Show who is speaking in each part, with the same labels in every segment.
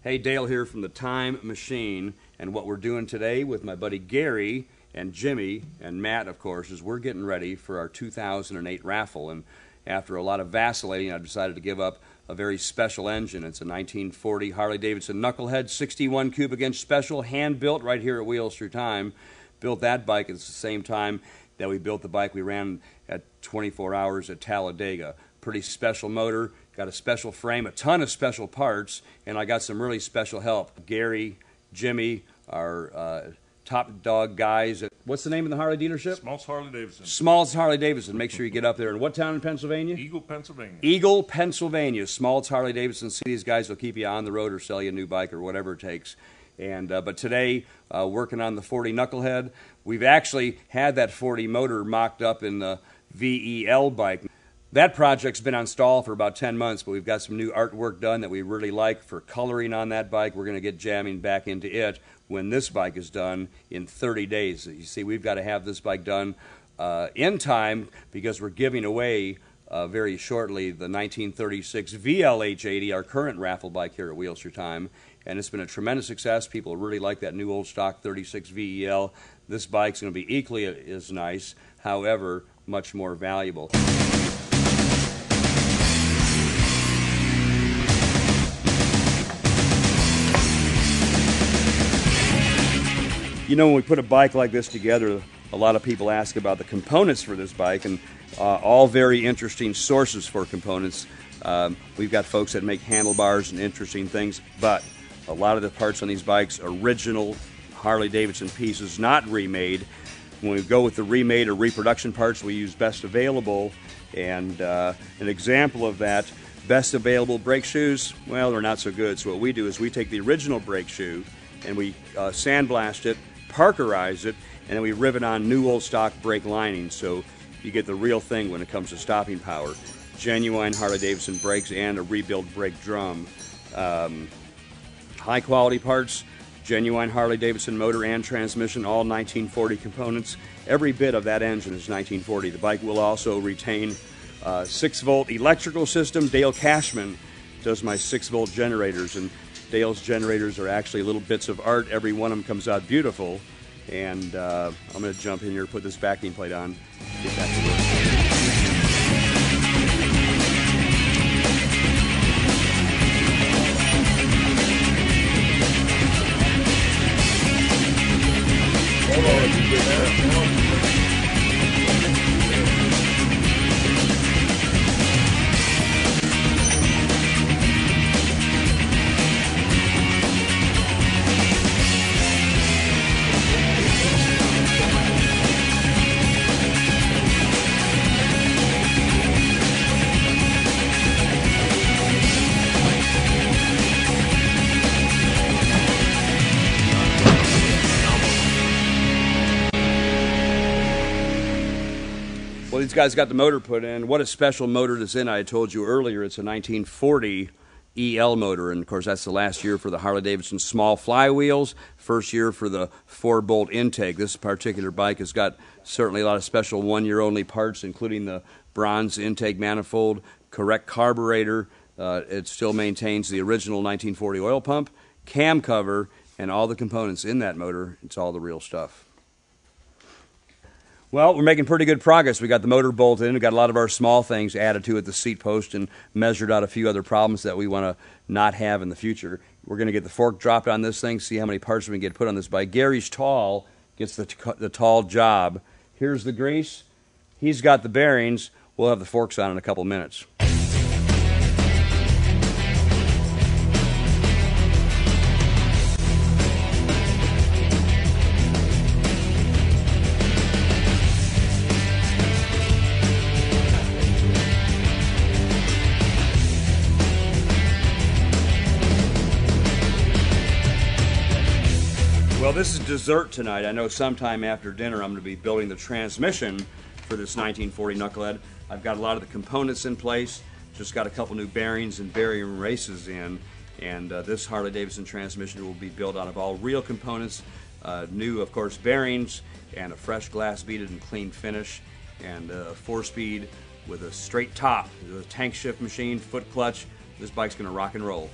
Speaker 1: Hey, Dale here from the Time Machine, and what we're doing today with my buddy Gary and Jimmy and Matt, of course, is we're getting ready for our 2008 raffle. And after a lot of vacillating, I decided to give up a very special engine. It's a 1940 Harley-Davidson Knucklehead 61 Cubic Inch Special, hand-built right here at Wheels Through Time. Built that bike at the same time that we built the bike we ran at 24 Hours at Talladega. Pretty special motor, got a special frame, a ton of special parts, and I got some really special help. Gary, Jimmy, our top dog guys. What's the name of the Harley dealership?
Speaker 2: Smalls Harley-Davidson.
Speaker 1: Smalls Harley-Davidson. Make sure you get up there. In what town in Pennsylvania?
Speaker 2: Eagle, Pennsylvania.
Speaker 1: Eagle, Pennsylvania. Smalls Harley-Davidson. See, these guys will keep you on the road or sell you a new bike or whatever it takes. And but today, working on the 40 Knucklehead. We've actually had that 40 motor mocked up in the VEL bike. That project's been on stall for about 10 months, but we've got some new artwork done that we really like for coloring on that bike. We're going to get jamming back into it when this bike is done in 30 days. You see, we've got to have this bike done in time because we're giving away very shortly the 1936 VLH80, our current raffle bike here at Wheels Through Time. And it's been a tremendous success. People really like that new old stock 36 VEL. This bike's going to be equally as nice, however, much more valuable. You know, when we put a bike like this together, a lot of people ask about the components for this bike, and all very interesting sources for components. We've got folks that make handlebars and interesting things, but a lot of the parts on these bikes are original Harley-Davidson pieces, not remade. When we go with the remade or reproduction parts, we use best available, and an example of that, best available brake shoes, well, they're not so good. So what we do is we take the original brake shoe and we sandblast it, parkerize it, and then we rivet on new old stock brake linings, so you get the real thing when it comes to stopping power. Genuine Harley-Davidson brakes and a rebuilt brake drum. High quality parts, genuine Harley-Davidson motor and transmission, all 1940 components. Every bit of that engine is 1940. The bike will also retain 6-volt electrical system. Dale Cashman does my 6-volt generators, and Dale's generators are actually little bits of art. Every one of them comes out beautiful. And I'm going to jump in here, put this backing plate on, get back to work. Well, these guys got the motor put in. What a special motor this in. I told you earlier it's a 1940 EL motor, and of course that's the last year for the Harley-Davidson small flywheels, first year for the 4-bolt intake. This particular bike has got certainly a lot of special one-year-only parts, including the bronze intake manifold, correct carburetor. It still maintains the original 1940 oil pump, cam cover, and all the components in that motor. It's all the real stuff. Well, we're making pretty good progress. We got the motor bolted in. We got a lot of our small things added to it, the seat post, and measured out a few other problems that we want to not have in the future. We're going to get the fork dropped on this thing, see how many parts we can get put on this bike. Gary's tall, gets the tall job. Here's the grease. He's got the bearings. We'll have the forks on in a couple minutes. Well, this is dessert tonight. I know sometime after dinner I'm going to be building the transmission for this 1940 Knucklehead. I've got a lot of the components in place, just got a couple new bearings and bearing races in, and this Harley-Davidson transmission will be built out of all real components, new, of course, bearings, and a fresh glass beaded and clean finish, and a 4-speed with a straight top, with a tank shift machine, foot clutch. This bike's going to rock and roll.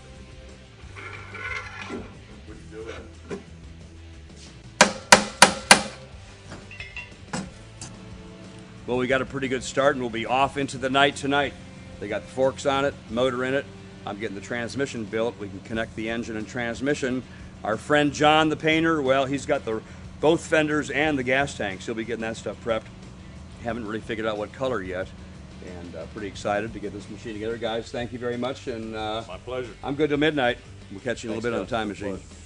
Speaker 1: Well, we got a pretty good start, and we'll be off into the night tonight. They got the forks on it, motor in it. I'm getting the transmission built. We can connect the engine and transmission. Our friend John, the painter, well, he's got both fenders and the gas tanks. He'll be getting that stuff prepped. Haven't really figured out what color yet, and pretty excited to get this machine together. Guys, thank you very much. And
Speaker 2: My pleasure.
Speaker 1: I'm good till midnight. We'll catch you in a little bit on the time machine.
Speaker 2: Pleasure.